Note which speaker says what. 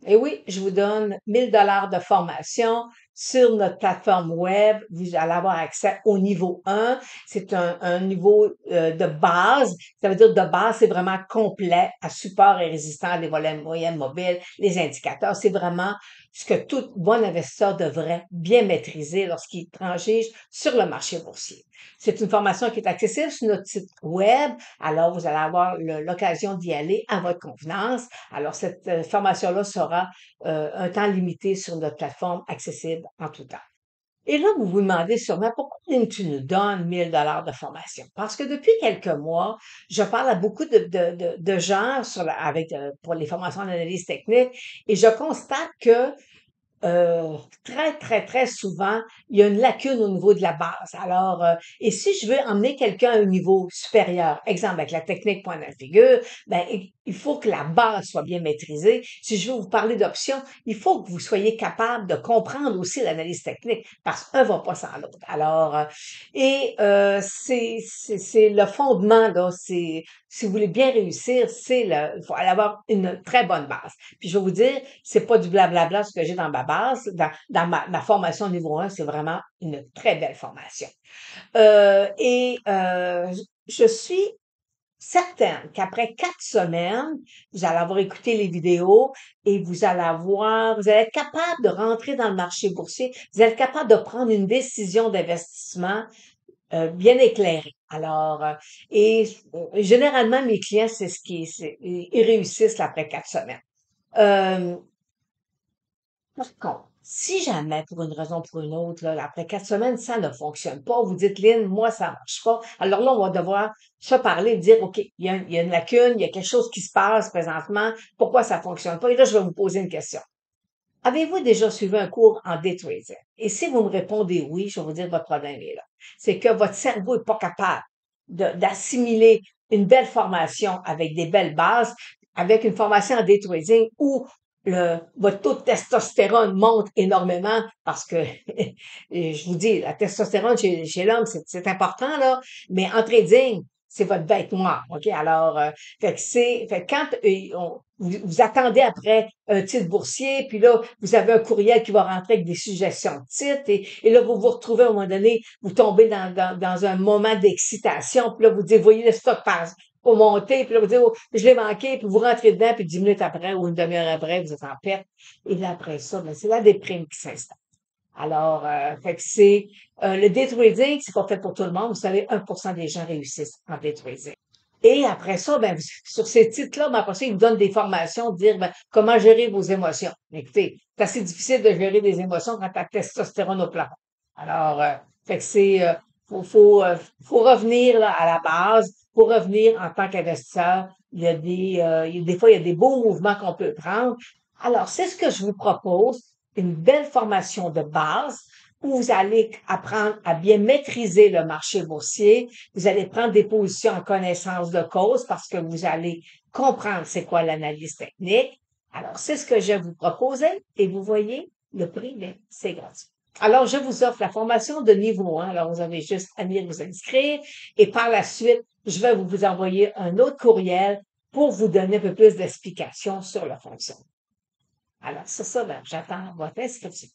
Speaker 1: Et oui, je vous donne 1000 $ de formation sur notre plateforme web. Vous allez avoir accès au niveau 1. C'est un niveau de base. Ça veut dire de base, c'est vraiment complet à support et résistant, les volets moyennes mobiles, les indicateurs. C'est vraiment ce que tout bon investisseur devrait bien maîtriser lorsqu'il transige sur le marché boursier. C'est une formation qui est accessible sur notre site web. Alors, vous allez avoir l'occasion d'y aller à votre convenance. Alors, cette formation-là sera un temps limité sur notre plateforme accessible en tout temps. Et là, vous vous demandez sûrement pourquoi tu nous donnes 1000 $ de formation? Parce que depuis quelques mois, je parle à beaucoup de gens pour les formations d'analyse technique et je constate que très, très, très souvent, il y a une lacune au niveau de la base. Alors, et si je veux emmener quelqu'un à un niveau supérieur, exemple avec la technique point de figure, ben, il faut que la base soit bien maîtrisée. Si je veux vous parler d'options, il faut que vous soyez capable de comprendre aussi l'analyse technique, parce qu'un va pas sans l'autre. Alors, c'est le fondement, là, si vous voulez bien réussir, il faut avoir une très bonne base. Puis je vais vous dire, c'est pas du blablabla ce que j'ai dans ma base, dans ma formation niveau 1, c'est vraiment une très belle formation. Je suis certaine qu'après 4 semaines, vous allez avoir écouté les vidéos et vous allez être capable de rentrer dans le marché boursier, vous allez être capable de prendre une décision d'investissement bien éclairée. Alors, généralement, mes clients, ils réussissent là, après 4 semaines. Euh, Par contre, si jamais, pour une raison ou pour une autre, là, après 4 semaines, ça ne fonctionne pas, vous dites, Lynn, moi, ça marche pas. Alors là, on va devoir se parler et dire, OK, il y a une lacune, il y a quelque chose qui se passe présentement, pourquoi ça fonctionne pas? Et là, je vais vous poser une question. Avez-vous déjà suivi un cours en day trading? Et si vous me répondez oui, je vais vous dire votre problème est là. C'est que votre cerveau est pas capable d'assimiler une belle formation avec des belles bases, avec une formation en day trading où votre taux de testostérone monte énormément parce que, je vous dis, la testostérone chez l'homme, c'est important, là, mais en trading, c'est votre bête noire, OK? Alors, fait que quand vous attendez après un titre boursier, puis là, vous avez un courriel qui va rentrer avec des suggestions de titres, et là, vous vous retrouvez à un moment donné, vous tombez dans un moment d'excitation, puis là, vous dites, voyez le stock passe au monter, puis là, vous dites, oh, je l'ai manqué, puis vous rentrez dedans, puis 10 minutes après, ou une demi-heure après, vous êtes en perte. Et là, après ça, ben, c'est la déprime qui s'installe. Alors, fait que le day trading, c'est pas fait pour tout le monde. Vous savez, 1% des gens réussissent en day trading. Et après ça, ben, sur ces titres-là, ben, après ça, ils vous donnent des formations, de dire ben, comment gérer vos émotions. Écoutez, c'est assez difficile de gérer des émotions quand ta testostérone au plafond. Alors, fait que faut revenir là, à la base, faut revenir en tant qu'investisseur. Des fois, il y a des beaux mouvements qu'on peut prendre. Alors, c'est ce que je vous propose, une belle formation de base où vous allez apprendre à bien maîtriser le marché boursier. Vous allez prendre des positions en connaissance de cause parce que vous allez comprendre c'est quoi l'analyse technique. Alors, c'est ce que je vais vous proposer et vous voyez, le prix, bien, c'est gratuit. Alors, je vous offre la formation de niveau 1. Alors, vous avez juste à venir vous inscrire et par la suite, je vais vous envoyer un autre courriel pour vous donner un peu plus d'explications sur le fonctionnement. Alors, c'est ça, ben, j'attends votre inscription.